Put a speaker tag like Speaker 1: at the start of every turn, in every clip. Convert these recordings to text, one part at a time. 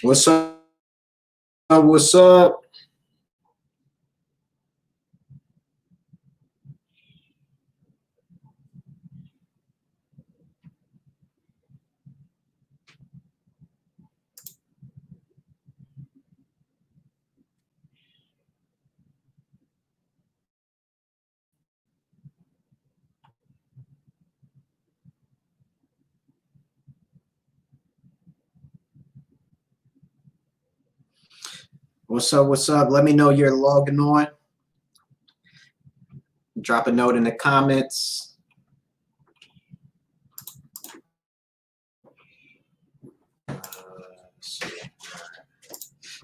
Speaker 1: What's up? What's up? What's up? What's up? Let me know you're logging on. Drop a note in the comments.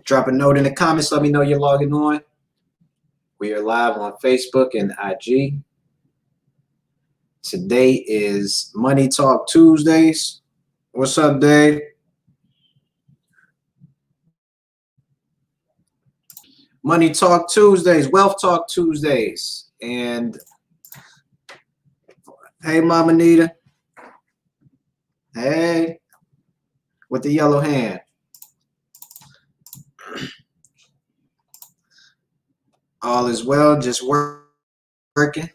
Speaker 1: Drop a note in the comments. Let me know you're logging on. We are live on Facebook and IG. Today is Money Talk Tuesdays. What's up, Dave? Money Talk Tuesdays, Wealth Talk Tuesdays. And hey, Mama Nita. Hey, with the yellow hand. All is well, just working.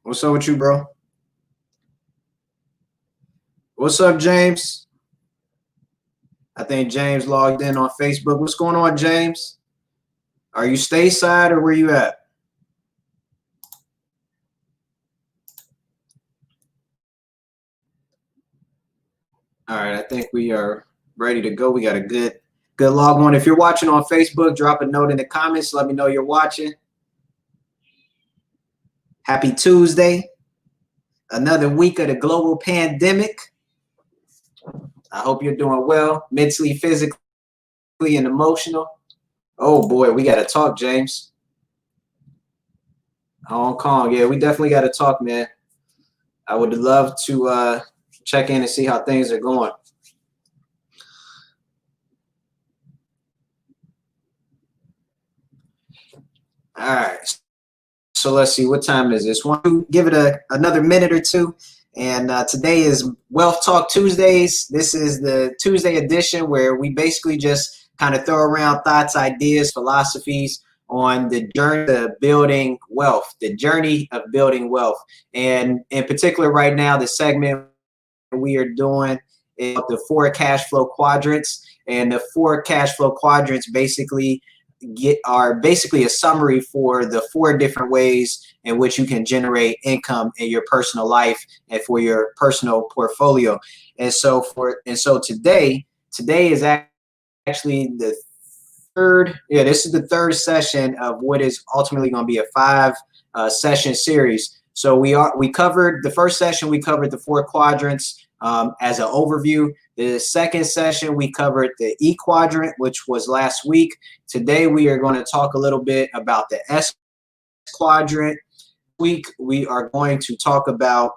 Speaker 1: What's up with you, bro? What's up, James? I think James logged in on Facebook. What's going on, James? Are you stateside or where you at? All right, I think we are ready to go. We got a good log on. If you're watching on Facebook, drop a note in the comments. Let me know you're watching. Happy Tuesday. Another week of the global pandemic. I hope you're doing well, mentally, physically, and emotional. Oh boy, we got to talk, James. Hong Kong, yeah, we definitely got to talk, man. I would love to check in and see how things are going. All right, so let's see, what time is this? Want to give it another minute or two. And today is Wealth Talk Tuesdays. This is the Tuesday edition where we basically just kind of throw around thoughts, ideas, philosophies on the journey of building wealth, the journey of building wealth. And in particular right now, the segment we are doing is the 4 cash flow quadrants. And the 4 cash flow quadrants basically are basically a summary for the 4 different ways in which you can generate income in your personal life and for your personal portfolio. And so today is actually the third, this is the third session of what is ultimately going to be a 5 session series. So we covered the first session, we covered the 4 quadrants as an overview. The second session, we covered the E quadrant, which was last week. Today, we are going to talk a little bit about the S quadrant. Week, we are going to talk about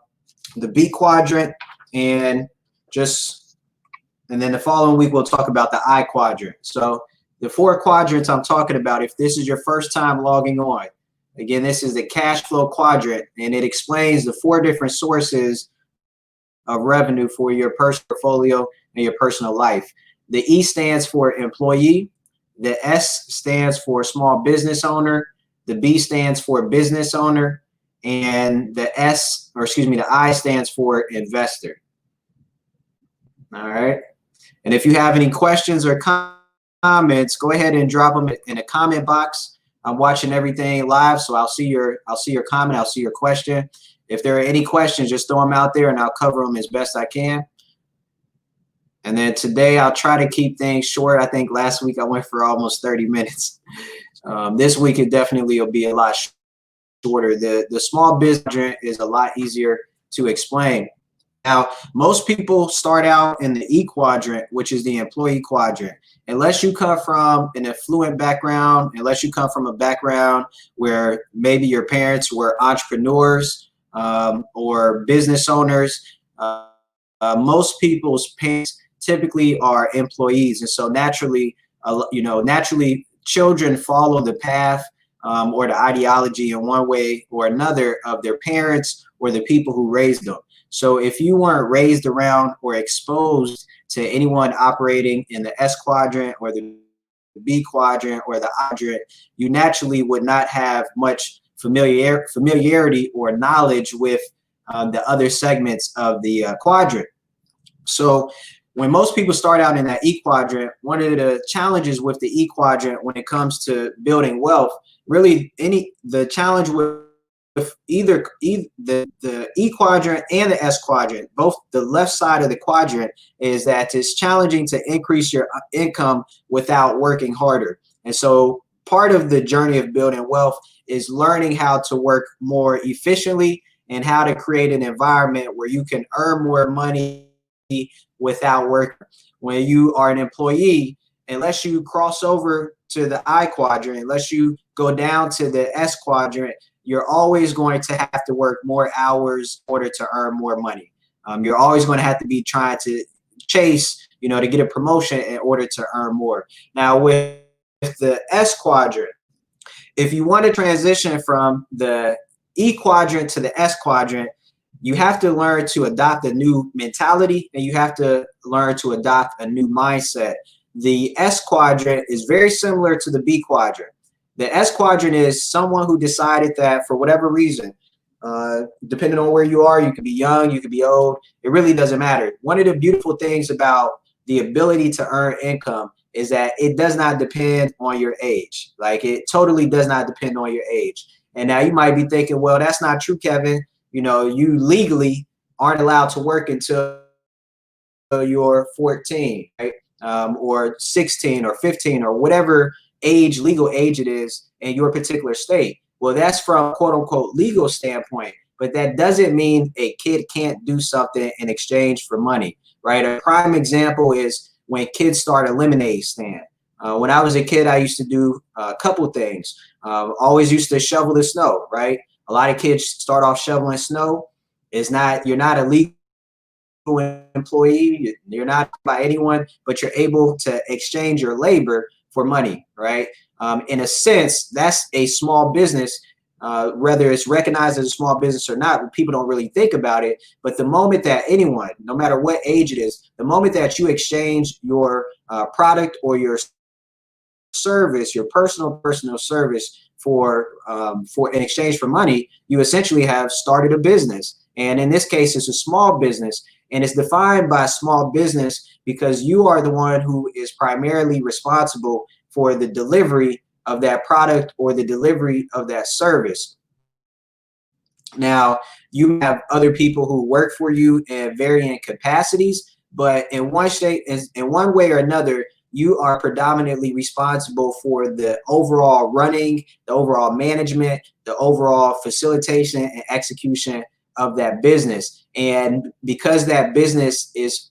Speaker 1: the B quadrant, and then the following week, we'll talk about the I quadrant. So the 4 quadrants I'm talking about, if this is your first time logging on, again, this is the cash flow quadrant, and it explains the 4 different sources of revenue for your personal portfolio and your personal life. The E stands for employee. The S stands for small business owner. The B stands for business owner. And the I stands for investor. All right. And if you have any questions or comments, go ahead and drop them in the comment box. I'm watching everything live, so I'll see your comment, I'll see your question. If there are any questions, just throw them out there and I'll cover them as best I can. And then today I'll try to keep things short. I think last week I went for almost 30 minutes. This week it definitely will be a lot shorter. The small business is a lot easier to explain. Now, most people start out in the E quadrant, which is the employee quadrant. Unless you come from an affluent background, unless you come from a background where maybe your parents were entrepreneurs or business owners, most people's parents typically are employees. And so naturally, children follow the path or the ideology in one way or another of their parents or the people who raised them. So if you weren't raised around or exposed to anyone operating in the S quadrant or the B quadrant or the quadrant, you naturally would not have much familiarity or knowledge with the other segments of the quadrant. So when most people start out in that E quadrant, one of the challenges with the E quadrant when it comes to building wealth, really the challenge with either the E quadrant and the S quadrant, both the left side of the quadrant, is that it's challenging to increase your income without working harder. And so part of the journey of building wealth is learning how to work more efficiently and how to create an environment where you can earn more money without working. When you are an employee, unless you cross over to the I quadrant, unless you go down to the S quadrant, you're always going to have to work more hours in order to earn more money. You're always going to have to be trying to chase, to get a promotion in order to earn more. Now with the S quadrant, if you want to transition from the E quadrant to the S quadrant, you have to learn to adopt a new mentality and you have to learn to adopt a new mindset. The S quadrant is very similar to the B quadrant. The S quadrant is someone who decided that for whatever reason, depending on where you are, you could be young, you could be old, it really doesn't matter. One of the beautiful things about the ability to earn income is that it does not depend on your age. Like, it totally does not depend on your age. And now you might be thinking, well, that's not true, Kevin. You legally aren't allowed to work until you're 14, right? Or 16 or 15 or whatever legal age it is in your particular state. Well, that's from quote unquote legal standpoint, but that doesn't mean a kid can't do something in exchange for money, right? A prime example is when kids start a lemonade stand. When I was a kid, I used to do a couple things. Always used to shovel the snow, right? A lot of kids start off shoveling snow. You're not a legal employee, you're not by anyone, but you're able to exchange your labor for money, right? In a sense, that's a small business, whether it's recognized as a small business or not. People don't really think about it, but the moment that anyone, no matter what age it is, the moment that you exchange your product or your service, your personal service for in exchange for money, you essentially have started a business. And in this case, it's a small business, and it's defined by small business because you are the one who is primarily responsible for the delivery of that product or the delivery of that service. Now, you have other people who work for you in varying capacities, but in one way or another, you are predominantly responsible for the overall running, the overall management, the overall facilitation and execution of that business. And because that business is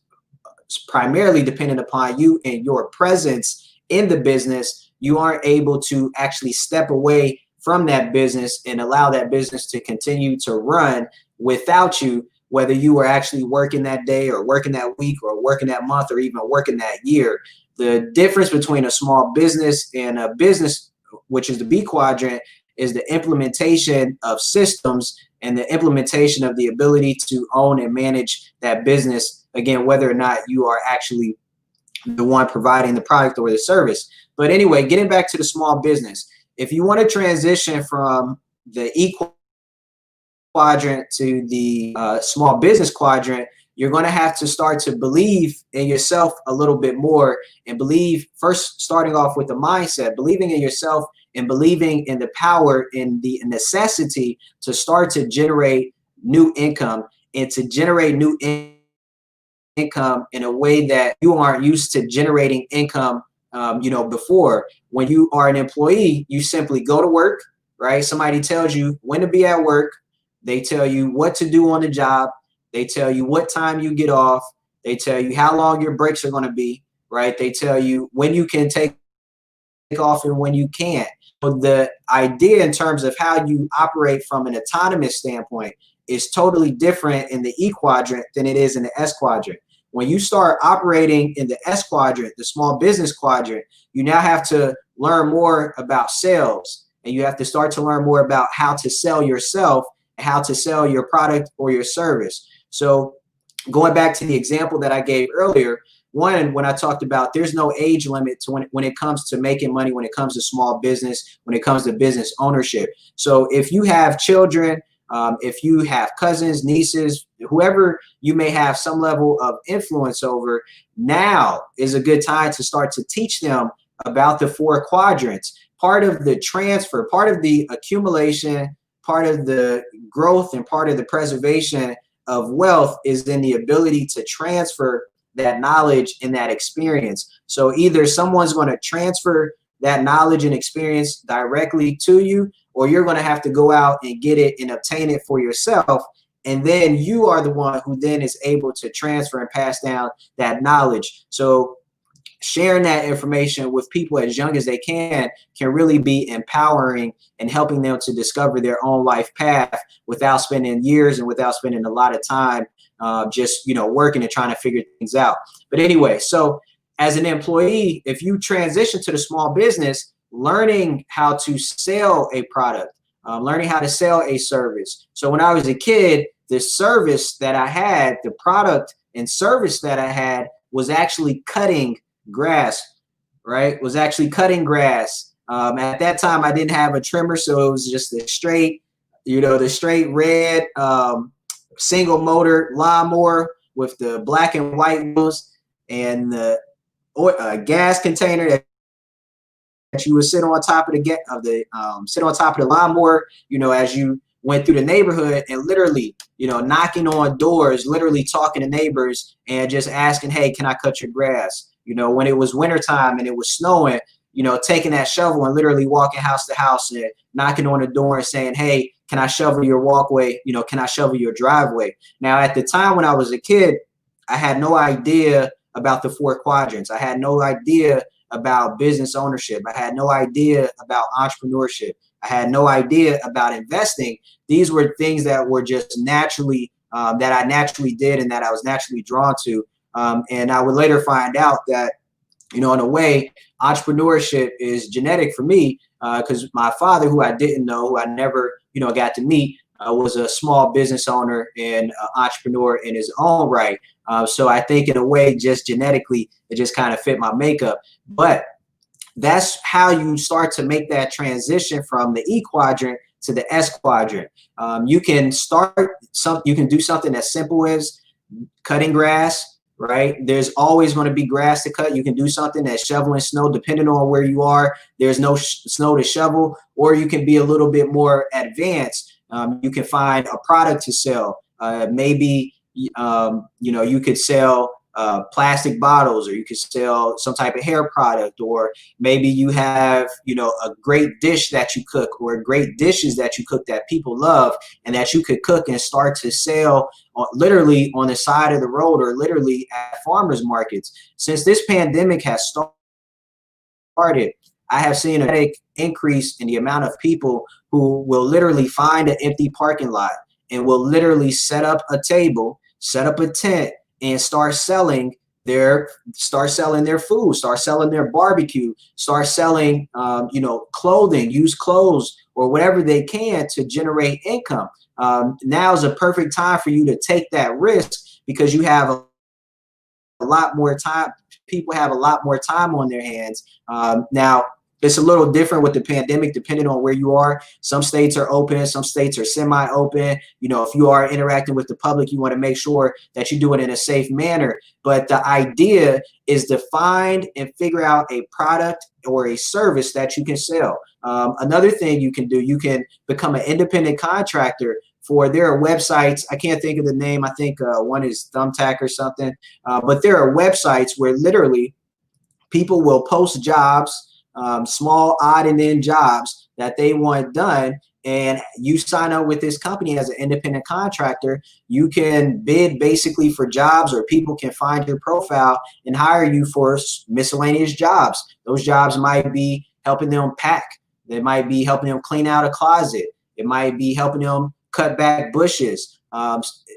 Speaker 1: primarily dependent upon you and your presence in the business, you aren't able to actually step away from that business and allow that business to continue to run without you, whether you were actually working that day or working that week or working that month or even working that year. The difference between a small business and a business, which is the B quadrant, is the implementation of systems and the implementation of the ability to own and manage that business, again, whether or not you are actually the one providing the product or the service. But anyway, getting back to the small business, if you want to transition from the E quadrant to the small business quadrant, you're going to have to start to believe in yourself a little bit more and believe, first starting off with the mindset, believing in yourself and believing in the power and the necessity to start to generate new income and to generate new income in a way that you aren't used to generating income. Before, when you are an employee, you simply go to work, right? Somebody tells you when to be at work. They tell you what to do on the job. They tell you what time you get off. They tell you how long your breaks are going to be, right? They tell you when you can take off and when you can't. So the idea in terms of how you operate from an autonomous standpoint is totally different in the E quadrant than it is in the S quadrant. When you start operating in the S quadrant, the small business quadrant, you now have to learn more about sales, and you have to start to learn more about how to sell yourself and how to sell your product or your service. So going back to the example that I gave earlier, one, when I talked about there's no age limit to when it comes to making money, when it comes to small business, when it comes to business ownership. So if you have children, if you have cousins, nieces, whoever you may have some level of influence over, now is a good time to start to teach them about the 4 quadrants. Part of the transfer, part of the accumulation, part of the growth, and part of the preservation of wealth is in the ability to transfer that knowledge and that experience. So either someone's going to transfer that knowledge and experience directly to you, or you're going to have to go out and get it and obtain it for yourself. And then you are the one who then is able to transfer and pass down that knowledge. So sharing that information with people as young as they can really be empowering and helping them to discover their own life path without spending years and without spending a lot of time just working and trying to figure things out. But anyway, so as an employee, if you transition to the small business, learning how to sell a product, learning how to sell a service. So when I was a kid, the service that I had, the product and service that I had was actually cutting grass, right? Was actually cutting grass. At that time, I didn't have a trimmer, so it was just the straight, the straight red single motor lawnmower with the black and white wheels and the gas container that you would sit on top of the lawnmower, as you went through the neighborhood, and literally, knocking on doors, literally talking to neighbors and just asking, hey, can I cut your grass? When it was wintertime and it was snowing, taking that shovel and literally walking house to house and knocking on the door and saying, hey, can I shovel your walkway? Can I shovel your driveway? Now, at the time when I was a kid, I had no idea about the 4 quadrants. I had no idea about business ownership. I had no idea about entrepreneurship. I had no idea about investing. These were things that were just naturally, that I naturally did and that I was naturally drawn to. And I would later find out that, in a way, entrepreneurship is genetic for me because my father, who I didn't know, who I never, got to meet, was a small business owner and entrepreneur in his own right. So I think in a way, just genetically, it just kind of fit my makeup. But that's how you start to make that transition from the E quadrant to the S quadrant. You can do something as simple as cutting grass, right? There's always going to be grass to cut. You can do something that's shoveling snow, depending on where you are. There's no snow to shovel, or you can be a little bit more advanced. You can find a product to sell. Maybe you could sell plastic bottles, or you could sell some type of hair product, or maybe you have a great dish that you cook, or great dishes that you cook that people love and that you could cook and start to sell literally on the side of the road or literally at farmers markets. Since this pandemic has started, I have seen a dramatic increase in the amount of people who will literally find an empty parking lot and will literally set up a table, set up a tent, and start selling their food, start selling their barbecue, start selling clothing, used clothes, or whatever they can to generate income. Now is a perfect time for you to take that risk because you have a lot more time. People have a lot more time on their hands. Now, it's a little different with the pandemic, depending on where you are. Some states are open, some states are semi-open. If you are interacting with the public, you want to make sure that you do it in a safe manner. But the idea is to find and figure out a product or a service that you can sell. Another thing you can do, you can become an independent contractor for their websites. I can't think of the name. I think one is Thumbtack or something. But there are websites where literally people will post jobs, small odd and end jobs that they want done, and you sign up with this company as an independent contractor. You can bid basically for jobs, or people can find your profile and hire you for miscellaneous jobs. Those jobs might be helping them pack. They might be helping them clean out a closet. It might be helping them cut back bushes.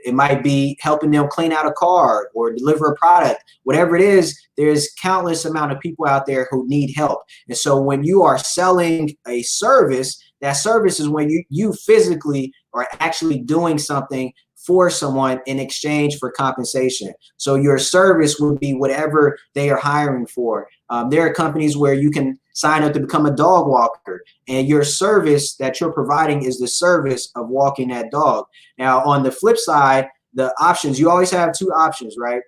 Speaker 1: It might be helping them clean out a car or deliver a product. Whatever it is, there's countless amount of people out there who need help. And so when you are selling a service, that service is when you physically are actually doing something for someone in exchange for compensation. So your service would be whatever they are hiring for. There are companies where you can sign up to become a dog walker, and your service that you're providing is the service of walking that dog. Now, on the flip side, the options, you always have two options, right?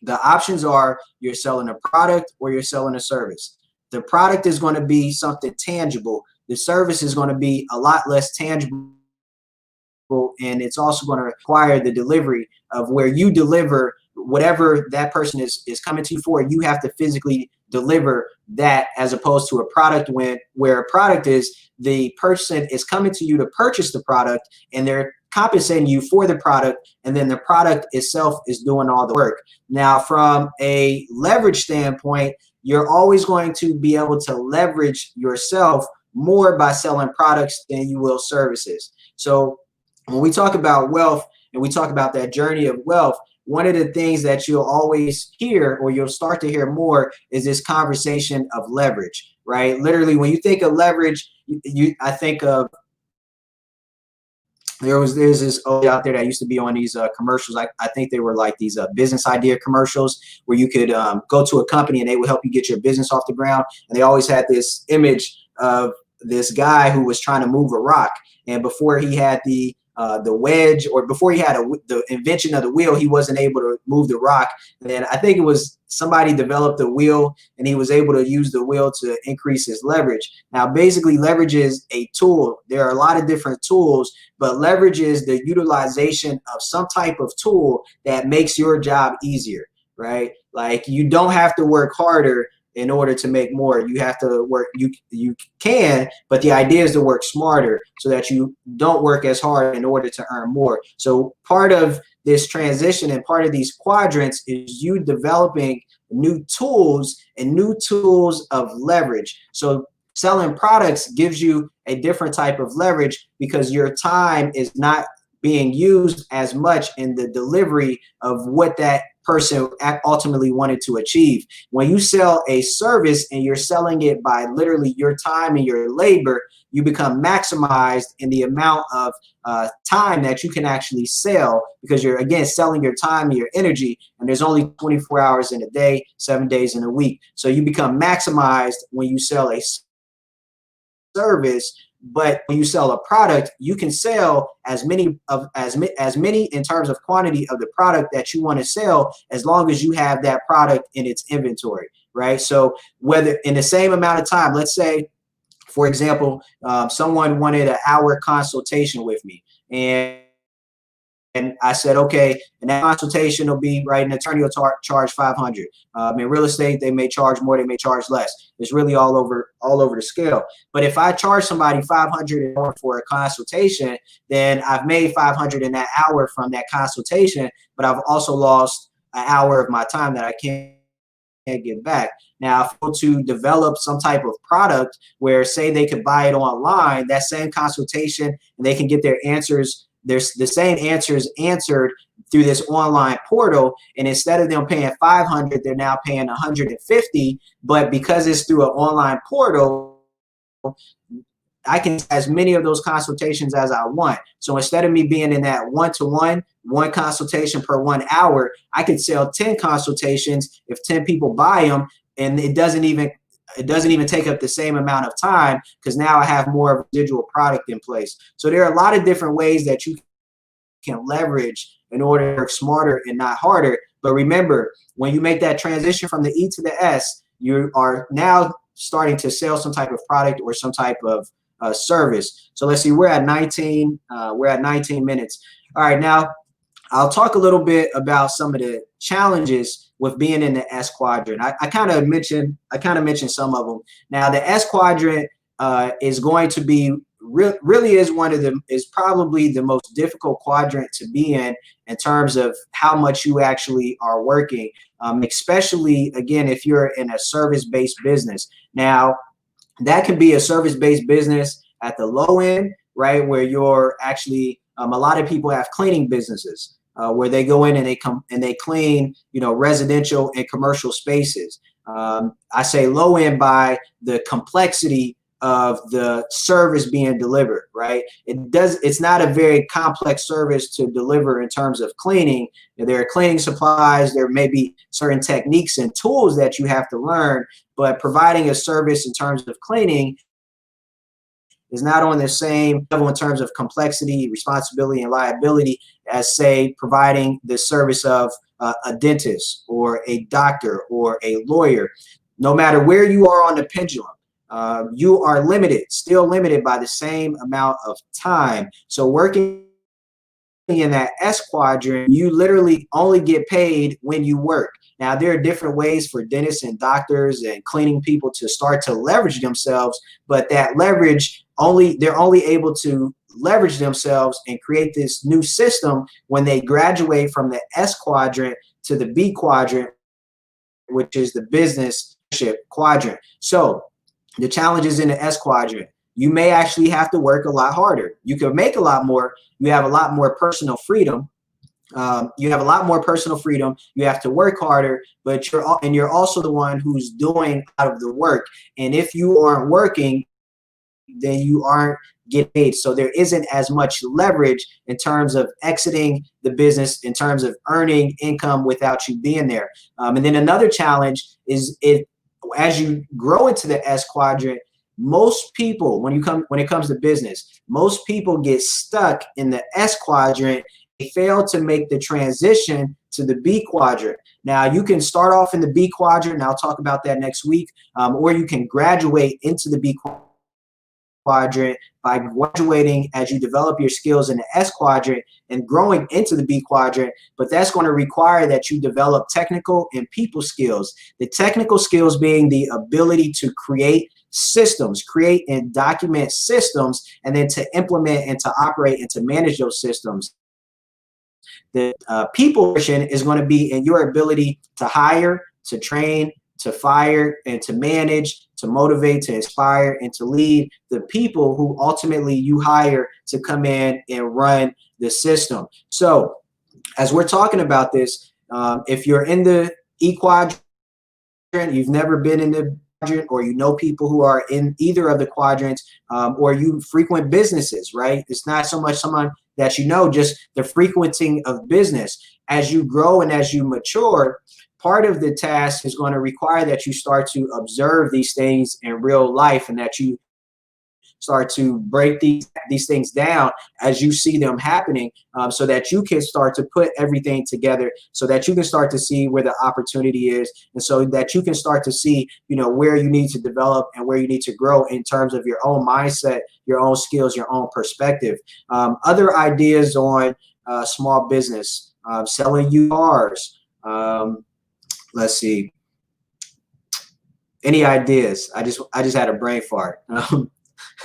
Speaker 1: The options are you're selling a product or you're selling a service. The product is going to be something tangible. The service is going to be a lot less tangible, and it's also going to require the delivery of where you deliver whatever that person is coming to you for. You have to physically deliver that, as opposed to a product where a product is the person is coming to you to purchase the product and they're compensating you for the product, and then the product itself is doing all the work. Now, from a leverage standpoint, you're always going to be able to leverage yourself more by selling products than you will services. So when we talk about wealth and we talk about that journey of wealth, one of the things that you'll always hear, or you'll start to hear more, is this conversation of leverage, right? Literally, when you think of leverage, I think of, there's this OG out there that used to be on these commercials. I think they were like these business idea commercials where you could go to a company and they would help you get your business off the ground. And they always had this image of this guy who was trying to move a rock. And before he had the wedge, or before he had the invention of the wheel, he wasn't able to move the rock. And I think it was somebody developed the wheel and he was able to use the wheel to increase his leverage. Now, basically, leverage is a tool. There are a lot of different tools, but leverage is the utilization of some type of tool that makes your job easier, right? Like, you don't have to work harder in order to make more. You have to work, you can, but the idea is to work smarter so that you don't work as hard in order to earn more. So part of this transition and part of these quadrants is you developing new tools and new tools of leverage. So selling products gives you a different type of leverage because your time is not being used as much in the delivery of what that person ultimately wanted to achieve. When you sell a service and you're selling it by literally your time and your labor, you become maximized in the amount of time that you can actually sell, because you're, again, selling your time and your energy, and there's only 24 hours in a day, 7 days in a week. So you become maximized when you sell a service. But when you sell a product, you can sell as many in terms of quantity of the product that you want to sell, as long as you have that product in its inventory, right? So whether in the same amount of time, let's say, for example, someone wanted an hour consultation with me, and I said, okay, and that consultation will be, right, an attorney will charge $500. In real estate, they may charge more, they may charge less. It's really all over the scale. But if I charge somebody $500 for a consultation, then I've made $500 in that hour from that consultation, but I've also lost an hour of my time that I can't get back. Now, if I go to develop some type of product where, say, they could buy it online, that same consultation, and they can get their answers, there's the same answers answered through this online portal, and instead of them paying $500, they're now paying $150. But because it's through an online portal, I can as many of those consultations as I want. So instead of me being in that one-to-one, one consultation per 1 hour, I could sell 10 consultations if 10 people buy them, and it doesn't even take up the same amount of time, because now I have more of a residual product in place. So there are a lot of different ways that you can leverage in order to work smarter and not harder. But remember, when you make that transition from the E to the S, you are now starting to sell some type of product or some type of service. So let's see, we're at 19 minutes. All right, now I'll talk a little bit about some of the challenges with being in the S quadrant. I kind of mentioned some of them. Now, the S quadrant is going to be really is probably the most difficult quadrant to be in terms of how much you actually are working, especially, again, if you're in a service-based business. Now, that can be a service-based business at the low end, right, where you're actually a lot of people have cleaning businesses where they go in and they clean, residential and commercial spaces. I say low end by the complexity of the service being delivered, right? It's not a very complex service to deliver in terms of cleaning. There are cleaning supplies, there may be certain techniques and tools that you have to learn, but providing a service in terms of cleaning is not on the same level in terms of complexity, responsibility, and liability as, say, providing the service of a dentist or a doctor or a lawyer. No matter where you are on the pendulum, you are limited, still limited by the same amount of time. So working in that S quadrant, you literally only get paid when you work. Now, there are different ways for dentists and doctors and cleaning people to start to leverage themselves, but that leverage they're only able to leverage themselves and create this new system when they graduate from the S quadrant to the B quadrant, which is the business quadrant. So the challenges in the S quadrant, you may actually have to work a lot harder. You can make a lot more. You have a lot more personal freedom. You have a lot more personal freedom. You have to work harder, but you're also the one who's doing out of the work. And if you aren't working, then you aren't getting paid. So there isn't as much leverage in terms of exiting the business, in terms of earning income without you being there. And then another challenge is as you grow into the S quadrant, most people, when it comes to business, most people get stuck in the S quadrant. They fail to make the transition to the B quadrant. Now, you can start off in the B quadrant, and I'll talk about that next week, or you can graduate into the B quadrant by graduating as you develop your skills in the S quadrant and growing into the B quadrant. But that's going to require that you develop technical and people skills. The technical skills being the ability to create systems, create and document systems, and then to implement and to operate and to manage those systems. The people portion is going to be in your ability to hire, to train, to fire, and to manage, to motivate, to inspire, and to lead the people who ultimately you hire to come in and run the system. So as we're talking about this, if you're in the E quadrant, you've never been in the quadrant, or you know people who are in either of the quadrants, or you frequent businesses, right? It's not so much someone that you know, just the frequenting of business. As you grow and as you mature, part of the task is going to require that you start to observe these things in real life, and that you start to break these things down as you see them happening, so that you can start to put everything together, so that you can start to see where the opportunity is, and so that you can start to see, where you need to develop and where you need to grow in terms of your own mindset, your own skills, your own perspective. Other ideas on small business, selling used cars. Let's see. Any ideas? I just had a brain fart.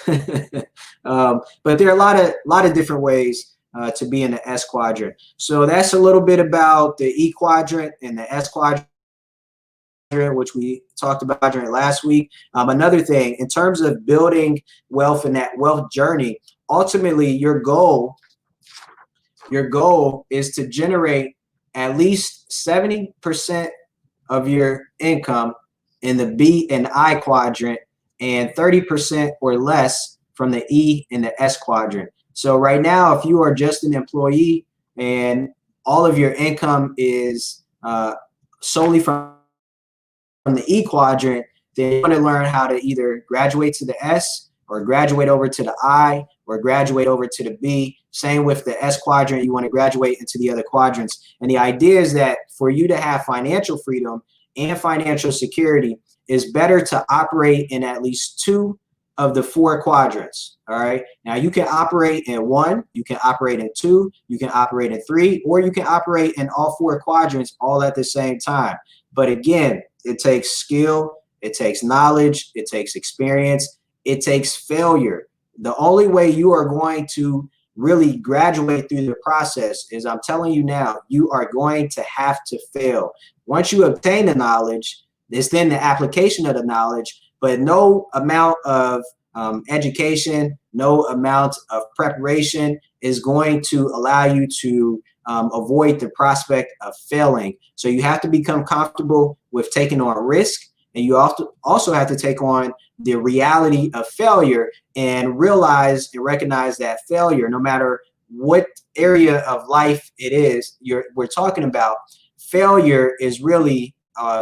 Speaker 1: But there are a lot of different ways to be in the S quadrant. So that's a little bit about the E quadrant and the S quadrant, which we talked about during last week. Another thing, in terms of building wealth and that wealth journey, ultimately your goal is to generate at least 70% of your income in the B and I quadrant, and 30% or less from the E and the S quadrant. So right now, if you are just an employee and all of your income is solely from the E quadrant, then you want to learn how to either graduate to the S, or graduate over to the I, or graduate over to the B. Same with the S quadrant, you want to graduate into the other quadrants. And the idea is that for you to have financial freedom and financial security, it's better to operate in at least 2 of the 4 quadrants. All right. Now you can operate in 1, you can operate in 2, you can operate in 3, or you can operate in all 4 quadrants all at the same time. But again, it takes skill, it takes knowledge, it takes experience, it takes failure. The only way you are going to really graduate through the process is, I'm telling you now, you are going to have to fail. Once you obtain the knowledge, it's then the application of the knowledge, but no amount of education, no amount of preparation is going to allow you to avoid the prospect of failing. So you have to become comfortable with taking on risk, and you also have to take on the reality of failure and realize and recognize that failure, no matter what area of life it is we're talking about, failure is really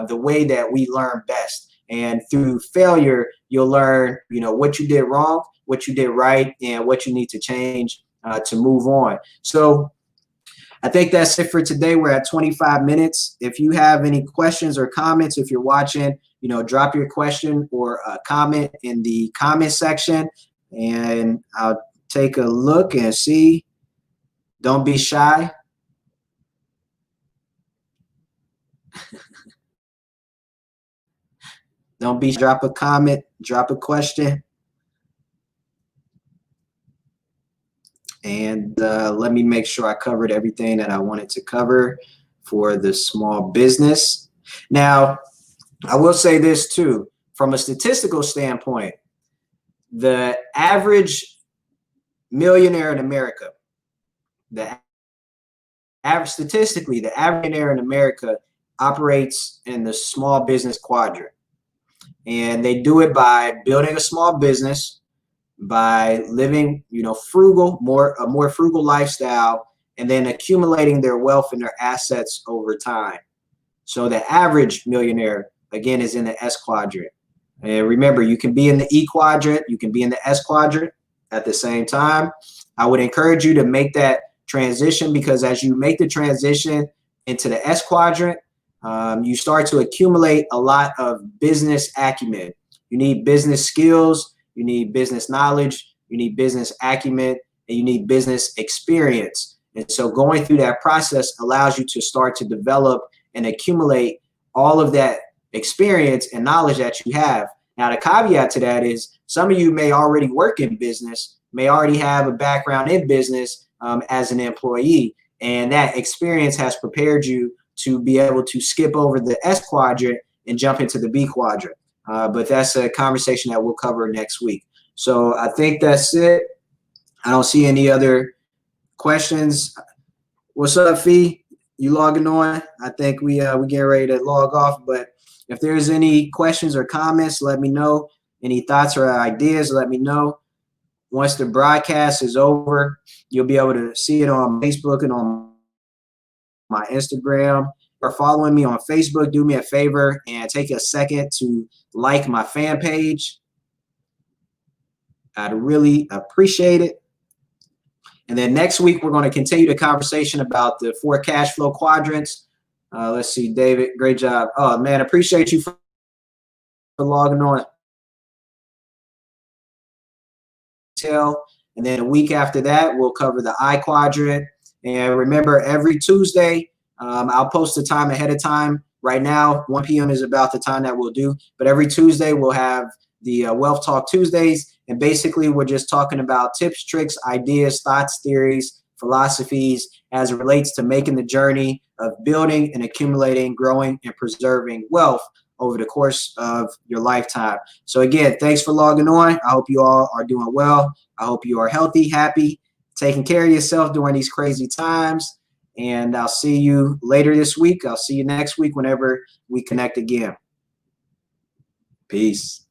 Speaker 1: the way that we learn best. And through failure, you'll learn, what you did wrong, what you did right, and what you need to change to move on. So I think that's it for today. We're at 25 minutes. If you have any questions or comments, if you're watching, drop your question or a comment in the comment section, and I'll take a look and see. Don't be shy. Don't be, drop a comment, drop a question. And let me make sure I covered everything that I wanted to cover for the small business. Now, I will say this too, from a statistical standpoint, the average millionaire in America, statistically, the average millionaire in America operates in the small business quadrant. And they do it by building a small business, by living, frugal, a more frugal lifestyle, and then accumulating their wealth and their assets over time. So the average millionaire, again, is in the S quadrant. And remember, you can be in the E quadrant, you can be in the S quadrant at the same time. I would encourage you to make that transition, because as you make the transition into the S quadrant, you start to accumulate a lot of business acumen. You need business skills, you need business knowledge, you need business acumen, and you need business experience. And so going through that process allows you to start to develop and accumulate all of that experience and knowledge that you have. Now, the caveat to that is some of you may already work in business, may already have a background in business as an employee, and that experience has prepared you to be able to skip over the S quadrant and jump into the B quadrant. But that's a conversation that we'll cover next week. So I think that's it. I don't see any other questions. What's up, Fee? You logging on? I think we getting ready to log off. But if there's any questions or comments, let me know. Any thoughts or ideas, let me know. Once the broadcast is over, you'll be able to see it on Facebook and on my Instagram. Or following me on Facebook, do me a favor and take a second to like my fan page. I'd really appreciate it. And then next week, we're going to continue the conversation about the 4 cash flow quadrants. Let's see, David, great job. Oh, man, appreciate you for logging on. And then a week after that, we'll cover the I quadrant. And remember, every Tuesday, I'll post the time ahead of time. Right now, 1 p.m. is about the time that we'll do. But every Tuesday, we'll have the Wealth Talk Tuesdays. And basically, we're just talking about tips, tricks, ideas, thoughts, theories, philosophies as it relates to making the journey of building and accumulating, growing, and preserving wealth over the course of your lifetime. So again, thanks for logging on. I hope you all are doing well. I hope you are healthy, happy, taking care of yourself during these crazy times. And I'll see you later this week. I'll see you next week whenever we connect again. Peace.